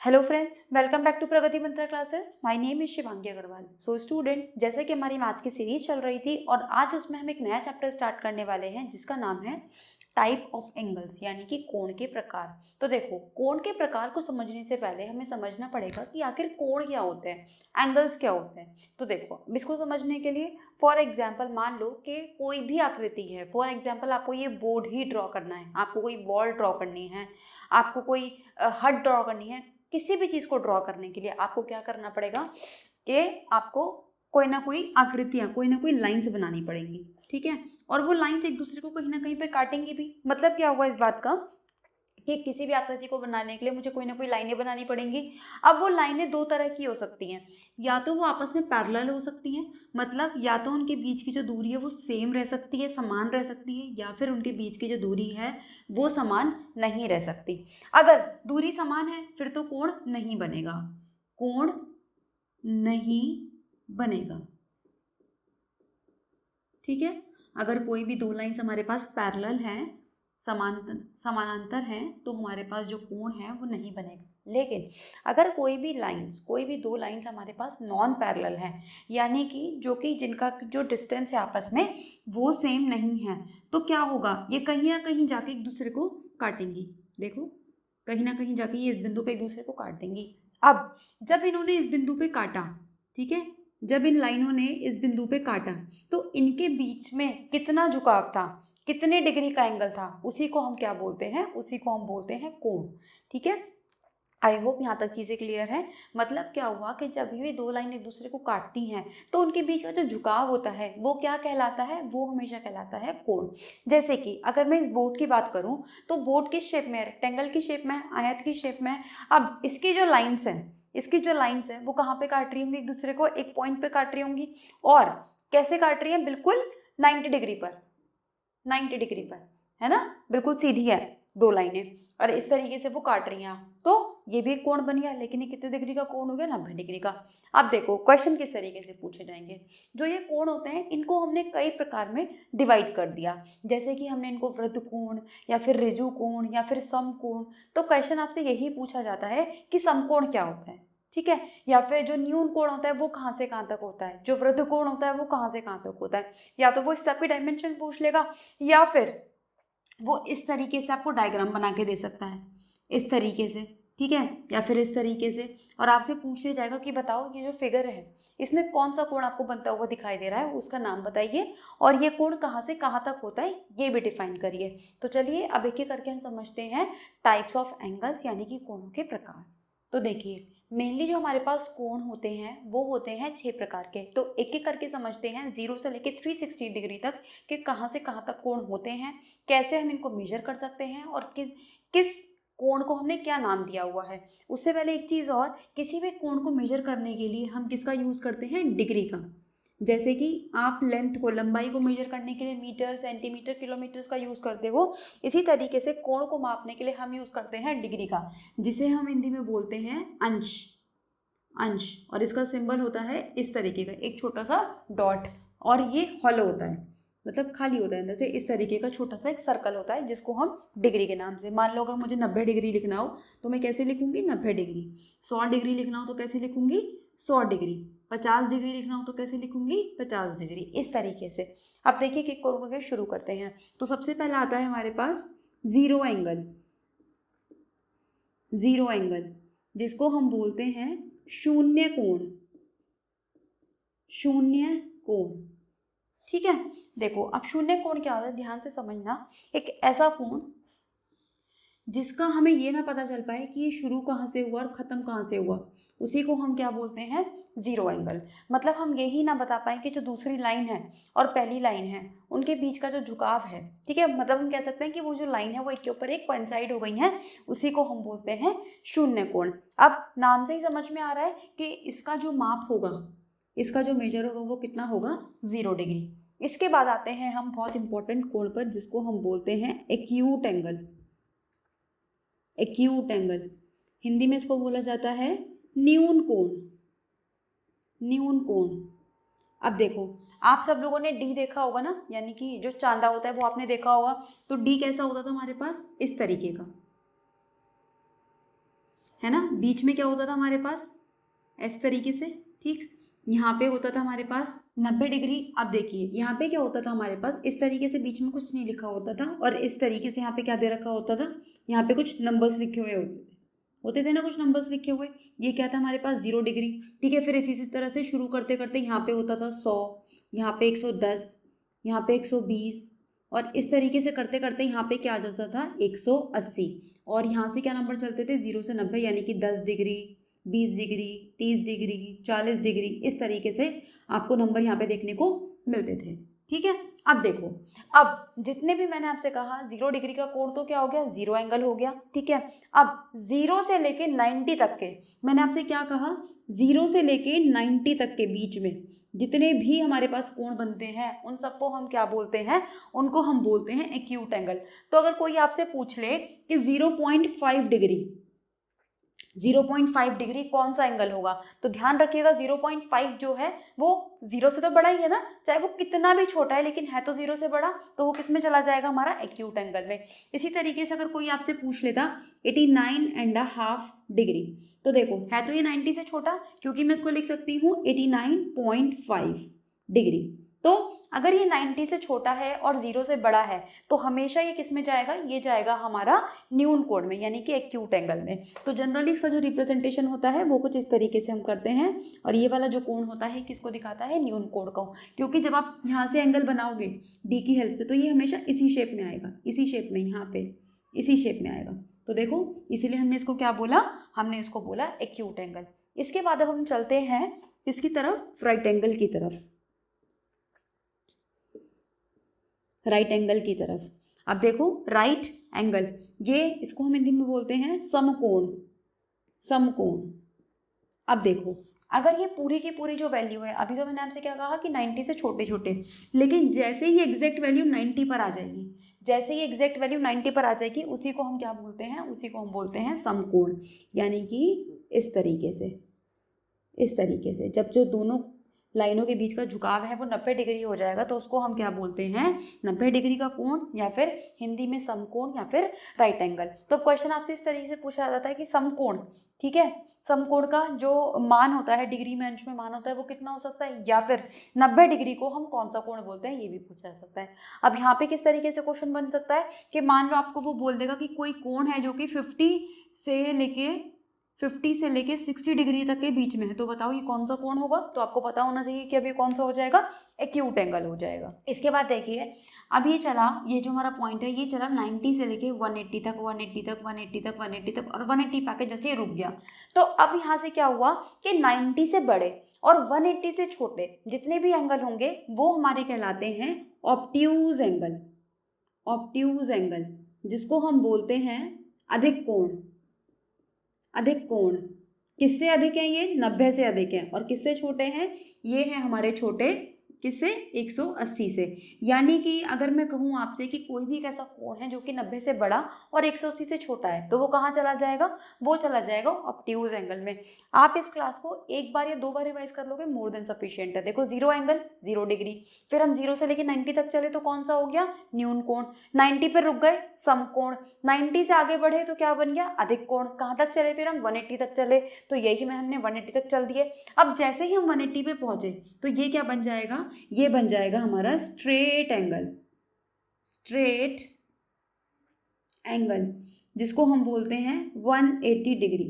Hello friends, welcome back to Pragati Mantra classes. My name is Shivangi Agarwal. So students, जैसे कि हमारी maths की सीरीज चल रही थी और आज उसमें हम एक नया चैप्टर स्टार्ट करने वाले हैं जिसका नाम है टाइप ऑफ एंगल्स, यानी कि कोण के प्रकार। तो देखो, कोण के प्रकार को समझने से पहले हमें समझना पड़ेगा कि आखिर कोण क्या होते हैं, एंगल्स क्या होते हैं। तो देखो, इसको समझने के लिए फॉर एग्जाम्पल मान लो कि कोई भी आकृति है। फॉर एग्जाम्पल आपको ये बोर्ड ही ड्रॉ करना है, आपको कोई बॉल ड्रॉ करनी है, आपको कोई हट ड्रॉ करनी है। किसी भी चीज़ को ड्रॉ करने के लिए आपको क्या करना पड़ेगा कि आपको कोई ना कोई आकृतियाँ, कोई ना कोई लाइंस बनानी पड़ेंगी, ठीक है। और वो लाइंस एक दूसरे को कहीं ना कहीं पे काटेंगी भी। मतलब क्या हुआ इस बात का कि किसी भी आकृति को बनाने के लिए मुझे कोई ना कोई लाइनें बनानी पड़ेंगी। अब वो लाइनें दो तरह की हो सकती हैं, या तो वो आपस में पैरेलल हो सकती हैं, मतलब या तो उनके बीच की जो दूरी है वो सेम रह सकती है, समान रह सकती है, या फिर उनके बीच की जो दूरी है वो समान नहीं रह सकती। अगर दूरी समान है फिर तो कोण नहीं बनेगा, कोण नहीं बनेगा, ठीक है। अगर कोई भी दो लाइंस हमारे पास पैरेलल हैं, समानांतर हैं, तो हमारे पास जो कोण है वो नहीं बनेगा। लेकिन अगर कोई भी दो लाइंस हमारे पास नॉन पैरेलल है, यानी कि जिनका जो डिस्टेंस है आपस में वो सेम नहीं है, तो क्या होगा, ये कहीं ना कहीं जाके एक दूसरे को काटेंगी। देखो, कहीं ना कहीं जाके ये इस बिंदु पे एक दूसरे को काट देंगी। अब जब इन्होंने इस बिंदु पे काटा, ठीक है, जब इन लाइनों ने इस बिंदु पे काटा तो इनके बीच में कितना झुकाव था, कितने डिग्री का एंगल था, उसी को हम क्या बोलते हैं, उसी को हम बोलते हैं कोण, ठीक है। आई होप यहाँ तक चीज़ें क्लियर है। मतलब क्या हुआ कि जब ये दो लाइन एक दूसरे को काटती हैं तो उनके बीच का जो झुकाव होता है वो क्या कहलाता है, वो हमेशा कहलाता है कोण। जैसे कि अगर मैं इस बोर्ड की बात करूँ तो बोर्ड किस शेप में है, रेक्टेंगल की शेप में, आयत की शेप में। अब इसकी जो लाइन्स हैं वो कहाँ पे काट रही होंगी, एक दूसरे को एक पॉइंट पे काट रही होंगी। और कैसे काट रही है, बिल्कुल 90 डिग्री पर, 90 डिग्री पर, है ना, बिल्कुल सीधी है दो लाइनें और इस तरीके से वो काट रही हैं। तो ये भी एक कोण बन गया, लेकिन ये कितने डिग्री का कोण हो गया, 90 डिग्री का। अब देखो क्वेश्चन किस तरीके से पूछे जाएंगे। जो ये कोण होते हैं इनको हमने कई प्रकार में डिवाइड कर दिया, जैसे कि हमने इनको वृत्त कोण या फिर ऋजु कोण या फिर समकोण। तो क्वेश्चन आपसे यही पूछा जाता है कि समकोण क्या होता है, ठीक है, या फिर जो न्यून कोण होता है वो कहाँ से कहाँ तक होता है, जो वृत्त कोण होता है वो कहाँ से कहाँ तक होता है। या तो वो इस सब की डायमेंशन पूछ लेगा, या फिर वो इस तरीके से आपको डायग्राम बना के दे सकता है, इस तरीके से, ठीक है, या फिर इस तरीके से। और आपसे पूछ लिया जाएगा कि बताओ ये जो फिगर है इसमें कौन सा कोण आपको बनता हुआ दिखाई दे रहा है, उसका नाम बताइए, और ये कोण कहाँ से कहाँ तक होता है ये भी डिफाइन करिए। तो चलिए अब एक एक करके हम समझते हैं टाइप्स ऑफ एंगल्स, यानी कि कोणों के प्रकार। तो देखिए, मेनली जो हमारे पास कोण होते हैं वो होते हैं 6 प्रकार के। तो एक एक करके समझते हैं 0 से लेकर 360 डिग्री तक कि कहाँ से कहाँ तक कोण होते हैं, कैसे हम इनको मेजर कर सकते हैं, और किस कोण को हमने क्या नाम दिया हुआ है। उससे पहले एक चीज़ और, किसी भी कोण को मेजर करने के लिए हम किसका यूज़ करते हैं, डिग्री का। जैसे कि आप लेंथ को, लंबाई को मेजर करने के लिए मीटर, सेंटीमीटर, किलोमीटर का यूज़ करते हो, इसी तरीके से कोण को मापने के लिए हम यूज़ करते हैं डिग्री का, जिसे हम हिंदी में बोलते हैं अंश। और इसका सिंबल होता है इस तरीके का, एक छोटा सा डॉट, और ये हॉलो होता है, मतलब खाली होता है अंदर से। इस तरीके का छोटा सा एक सर्कल होता है जिसको हम डिग्री के नाम से, मान लो अगर मुझे 90 डिग्री लिखना हो तो मैं कैसे लिखूंगी, 90 डिग्री। 100 डिग्री लिखना हो तो कैसे लिखूंगी, 100 डिग्री। 50 डिग्री लिखना हो तो कैसे लिखूंगी, 50 डिग्री, इस तरीके से। अब देखिए कि करके शुरू करते हैं। तो सबसे पहला आता है हमारे पास जीरो एंगल, जिसको हम बोलते हैं शून्य कोण, ठीक है। देखो, अब शून्य कोण क्या होता है, ध्यान से समझना। एक ऐसा कोण जिसका हमें ये ना पता चल पाए कि ये शुरू कहाँ से हुआ और ख़त्म कहाँ से हुआ, उसी को हम क्या बोलते हैं, ज़ीरो एंगल। मतलब हम यही ना बता पाए कि जो दूसरी लाइन है और पहली लाइन है उनके बीच का जो झुकाव है, ठीक है, मतलब हम कह सकते हैं कि वो जो लाइन है वो एक के ऊपर एक कोइंसाइड हो गई है, उसी को हम बोलते हैं शून्य कोण। अब नाम से ही समझ में आ रहा है कि इसका जो माप होगा, इसका जो मेजर होगा वो कितना होगा, 0 डिग्री। इसके बाद आते हैं हम बहुत इंपॉर्टेंट कोण पर, जिसको हम बोलते हैं एक्यूट एंगल। हिंदी में इसको बोला जाता है न्यून कोण। अब देखो, आप सब लोगों ने डी देखा होगा ना, यानी कि जो चांदा होता है वो आपने देखा होगा। तो डी कैसा होता था हमारे पास, इस तरीके का, है ना। बीच में क्या होता था हमारे पास, इस तरीके से, ठीक। यहाँ पे होता था हमारे पास 90 डिग्री। अब देखिए यहाँ पे क्या होता था हमारे पास, इस तरीके से बीच में कुछ नहीं लिखा होता था, और इस तरीके से यहाँ पे क्या दे रखा होता था, यहाँ पे कुछ नंबर्स लिखे हुए होते थे ना, कुछ नंबर्स लिखे हुए। ये क्या था हमारे पास, 0 डिग्री, ठीक है। फिर इसी तरह से शुरू करते करते यहाँ पे होता था 100, यहाँ पे 110, यहाँ पे 120, और इस तरीके से करते करते यहाँ पे क्या आ जाता था, 180। और यहाँ से क्या नंबर चलते थे, 0 से 90, यानी कि 10 डिग्री, 20 डिग्री, 30 डिग्री, 40 डिग्री, इस तरीके से आपको नंबर यहाँ पे देखने को मिलते थे, ठीक है। अब देखो, अब जितने भी मैंने आपसे कहा 0 डिग्री का कोण तो क्या हो गया, 0 एंगल हो गया, ठीक है। अब 0 से लेके 90 तक के, मैंने आपसे क्या कहा, 0 से लेके 90 तक के बीच में जितने भी हमारे पास कोण बनते हैं उन सबको हम क्या बोलते हैं, उनको हम बोलते हैं एक्यूट एंगल। तो अगर कोई आपसे पूछ ले कि 0.5 डिग्री, 0.5 डिग्री कौन सा एंगल होगा, तो ध्यान रखिएगा 0.5 जो है वो 0 से तो बड़ा ही है ना, चाहे वो कितना भी छोटा है लेकिन है तो 0 से बड़ा, तो वो किस में चला जाएगा, हमारा एक्यूट एंगल में। इसी तरीके से अगर कोई आपसे पूछ लेता 89.5 डिग्री, तो देखो है तो ये 90 से छोटा, क्योंकि मैं इसको लिख सकती हूँ 89.5 डिग्री। तो अगर ये 90 से छोटा है और 0 से बड़ा है तो हमेशा ये किस में जाएगा, ये जाएगा हमारा न्यून कोण में, यानी कि एक्यूट एंगल में। तो जनरली इसका जो रिप्रेजेंटेशन होता है वो कुछ इस तरीके से हम करते हैं, और ये वाला जो कोण होता है किसको दिखाता है, न्यून कोण को। क्योंकि जब आप यहाँ से एंगल बनाओगे डी की हेल्प से तो ये हमेशा इसी शेप में आएगा, इसी शेप में, यहाँ पे इसी शेप में आएगा। तो देखो इसीलिए हमने इसको क्या बोला, हमने इसको बोला एक्यूट एंगल। इसके बाद अब हम चलते हैं इसकी तरफ, राइट एंगल की तरफ, राइट एंगल की तरफ। अब देखो राइट एंगल, ये इसको हम हिंदी में बोलते हैं समकोण, समकोण। अब देखो अगर ये पूरी की पूरी जो वैल्यू है, अभी तो मैंने आपसे क्या कहा कि 90 से छोटे छोटे, लेकिन जैसे ही एग्जैक्ट वैल्यू 90 पर आ जाएगी, जैसे ही एग्जैक्ट वैल्यू 90 पर आ जाएगी, उसी को हम क्या बोलते हैं, उसी को हम बोलते हैं समकोण। यानी कि इस तरीके से, इस तरीके से जब जो दोनों लाइनों के बीच का झुकाव है वो 90 डिग्री हो जाएगा, तो उसको हम क्या बोलते हैं, 90 डिग्री का कोण, या फिर हिंदी में समकोण, या फिर राइट एंगल। तो क्वेश्चन आपसे इस तरीके से पूछा जाता है कि समकोण, ठीक है, समकोण का जो मान होता है, डिग्री में अंश में मान होता है, वो कितना हो सकता है, या फिर 90 डिग्री को हम कौन सा कोण बोलते हैं, ये भी पूछा जा सकता है। अब यहाँ पे किस तरीके से क्वेश्चन बन सकता है कि मान लो आपको वो बोल देगा कि कोई कोण है जो कि 50 से लेके 60 डिग्री तक के बीच में है, तो बताओ ये कौन सा कोण होगा। तो आपको पता होना चाहिए कि अभी कौन सा हो जाएगा, एक्यूट एंगल हो जाएगा। इसके बाद देखिए अब ये चला, ये जो हमारा पॉइंट है ये चला 90 से लेके 180 तक, 180 तक, 180 तक, 180 तक, और 180 पाके जैसे ये रुक गया। तो अब यहाँ से क्या हुआ कि 90 से बड़े और 180 से छोटे जितने भी एंगल होंगे वो हमारे कहलाते हैं ऑब्ट्यूज एंगल, ऑब्ट्यूज एंगल, जिसको हम बोलते हैं अधिक कोण। अधिक कोण किससे अधिक है, ये 90 से अधिक है, और किससे छोटे हैं, ये हैं हमारे छोटे, किससे, 180 से। यानी कि अगर मैं कहूँ आपसे कि कोई भी एक ऐसा कोण है जो कि 90 से बड़ा और 180 से छोटा है, तो वो कहाँ चला जाएगा, वो चला जाएगा ऑब्ट्यूज एंगल में। आप इस क्लास को एक बार या दो बार रिवाइज कर लोगे, मोर देन सफिशिएंट है। देखो 0 एंगल 0 डिग्री, फिर हम 0 से लेकर 90 तक चले तो कौन सा हो गया, न्यून कोण, 90 पर रुक गए समकोण, 90 से आगे बढ़े तो क्या बन गया, अधिक कोण। कहाँ तक चले, फिर हम 180 तक चले, तो यही में हमने 180 तक चल दिए। अब जैसे ही हम 180 पे पहुंचे तो ये क्या बन जाएगा, ये बन जाएगा हमारा स्ट्रेट एंगल, स्ट्रेट एंगल, जिसको हम बोलते हैं 180 डिग्री,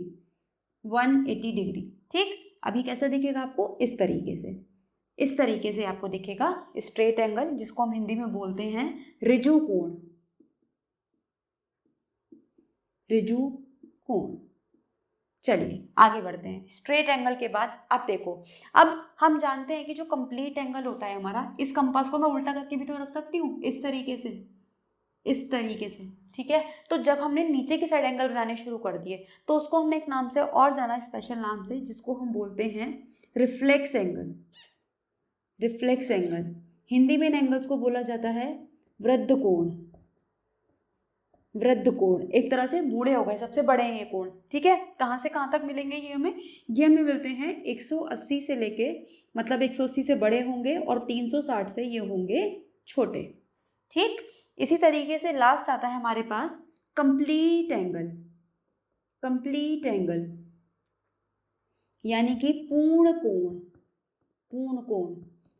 180 डिग्री, ठीक। अभी कैसा दिखेगा आपको, इस तरीके से, इस तरीके से आपको दिखेगा स्ट्रेट एंगल, जिसको हम हिंदी में बोलते हैं ऋजु कोण, ऋजु कोण। चलिए आगे बढ़ते हैं। स्ट्रेट एंगल के बाद अब देखो, अब हम जानते हैं कि जो कंप्लीट एंगल होता है हमारा, इस कंपास को मैं उल्टा करके भी तो रख सकती हूँ, इस तरीके से, इस तरीके से, ठीक है। तो जब हमने नीचे की साइड एंगल बनाने शुरू कर दिए तो उसको हमने एक नाम से और जाना, स्पेशल नाम से, जिसको हम बोलते हैं reflex angle, reflex angle. Hindi में इन एंगल्स को बोला जाता है वृद्ध कोण, वृद्ध कोण। एक तरह से बूढ़े हो गए, सबसे बड़े हैं ये कोण, ठीक है। कहाँ से कहाँ तक मिलेंगे ये हमें मिलते हैं 180 से लेके, मतलब 180 से बड़े होंगे और 360 से ये होंगे छोटे, ठीक। इसी तरीके से लास्ट आता है हमारे पास कंप्लीट एंगल, कंप्लीट एंगल यानी कि पूर्ण कोण, पूर्ण कोण।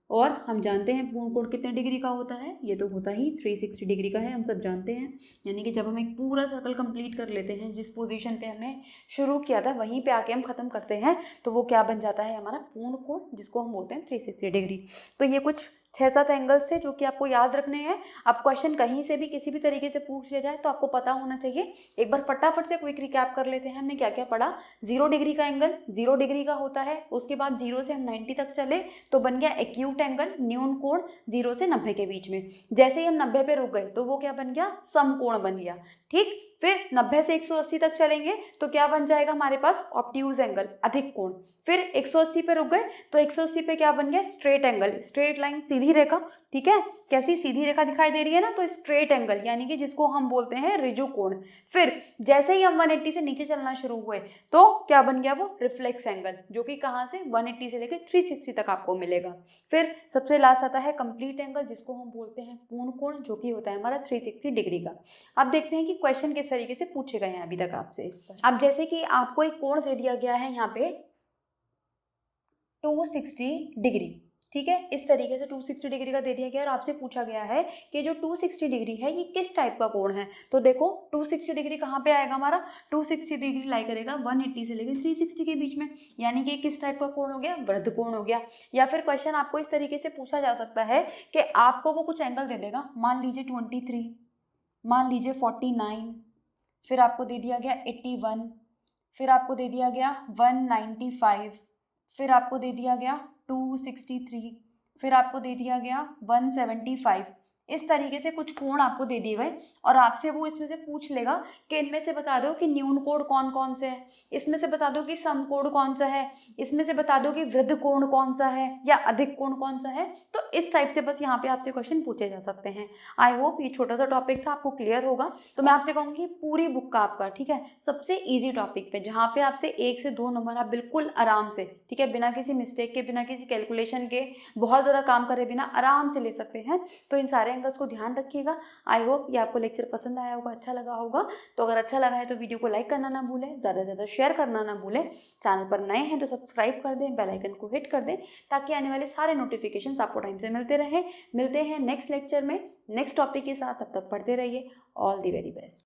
और हम जानते हैं पूर्ण कोण कितने डिग्री का होता है, ये तो होता ही 360 डिग्री का है, हम सब जानते हैं। यानी कि जब हम एक पूरा सर्कल कंप्लीट कर लेते हैं, जिस पोजीशन पे हमने शुरू किया था वहीं पे आके हम ख़त्म करते हैं, तो वो क्या बन जाता है, हमारा पूर्ण कोण, जिसको हम बोलते हैं 360 डिग्री। तो ये कुछ 6-7 एंगल्स थे जो कि आपको याद रखने हैं। अब क्वेश्चन कहीं से भी किसी भी तरीके से पूछ लिया जाए तो आपको पता होना चाहिए। एक बार फटाफट से क्विक रिकैप कर लेते हैं, हमने क्या क्या पढ़ा। 0 डिग्री का एंगल 0 डिग्री का होता है, उसके बाद 0 से हम 90 तक चले तो बन गया एक्यूट एंगल, न्यून कोण 0 से 90 के बीच में। जैसे ही हम 90 पे रुक गए तो वो क्या बन गया, समकोण बन गया। ठीक, फिर 90 से 180 तक चलेंगे तो क्या बन जाएगा हमारे पास, ऑब्ट्यूज एंगल, अधिक कोण। फिर 180 पे रुक गए तो 180 पे क्या बन गया, स्ट्रेट एंगल, स्ट्रेट लाइन, सीधी रेखा। ठीक है, कैसी सीधी रेखा दिखाई दे रही है ना, तो स्ट्रेट एंगल यानी कि जिसको हम बोलते हैं ऋजु कोण। फिर जैसे ही हम 180 से नीचे चलना शुरू हुए तो क्या बन गया, वो रिफ्लेक्स एंगल, जो कि कहाँ से 180 से लेकर 360 तक आपको मिलेगा। फिर सबसे लास्ट आता है कंप्लीट एंगल, जिसको हम बोलते हैं पूर्ण कोण, जो कि होता है हमारा 360 डिग्री का। अब देखते हैं कि क्वेश्चन किस तरीके से पूछे गए हैं अभी तक आपसे इस पर। अब जैसे कि आपको एक कोण दे दिया गया है यहाँ पे 260 डिग्री। ठीक है, इस तरीके से 260 डिग्री का दे दिया गया और आपसे पूछा गया है कि जो 260 डिग्री है ये किस टाइप का कोण है। तो देखो 260 डिग्री कहाँ पे आएगा हमारा, 260 डिग्री लाई करेगा 180 से लेकर 360 के बीच में, यानी कि किस टाइप का कोण हो गया, वृद्ध कोण हो गया। या फिर क्वेश्चन आपको इस तरीके से पूछा जा सकता है कि आपको वो कुछ एंगल दे देगा, मान लीजिए 23, मान लीजिए 49, फिर आपको दे दिया गया 81, फिर आपको दे दिया गया 195, फिर आपको दे दिया गया 263, फिर आपको दे दिया गया 175। इस तरीके से कुछ कोण आपको दे दिए गए और आपसे वो इसमें से पूछ लेगा कि इनमें से बता दो कि न्यून कोण कौन कौन से है, इसमें से बता दो कि समकोण कौन सा है, इसमें से बता दो कि वृद्ध कोण कौन सा है या अधिक कोण कौन सा है। तो इस टाइप से बस यहाँ पे आपसे क्वेश्चन पूछे जा सकते हैं। आई होप ये छोटा सा टॉपिक था आपको क्लियर होगा। तो मैं आपसे कहूँगी पूरी बुक का आपका, ठीक है, सबसे ईजी टॉपिक पे, जहाँ पे आपसे 1 से 2 नंबर आप बिल्कुल आराम से, ठीक है, बिना किसी मिस्टेक के, बिना किसी कैलकुलेशन के, बहुत ज़्यादा काम करे बिना आराम से ले सकते हैं। तो इन सारे एंगल्स को ध्यान रखिएगा। आई होप ये आपको लेक्चर पसंद आया होगा, अच्छा लगा होगा। तो अगर अच्छा लगा है तो वीडियो को लाइक करना ना भूलें, ज़्यादा से ज़्यादा शेयर करना ना भूलें। चैनल पर नए हैं तो सब्सक्राइब कर दें, बेल आइकन को हिट कर दें, ताकि आने वाले सारे नोटिफिकेशंस आपको टाइम से मिलते रहें। मिलते हैं नेक्स्ट लेक्चर में नेक्स्ट टॉपिक के साथ, तब तक पढ़ते रहिए। All the very best.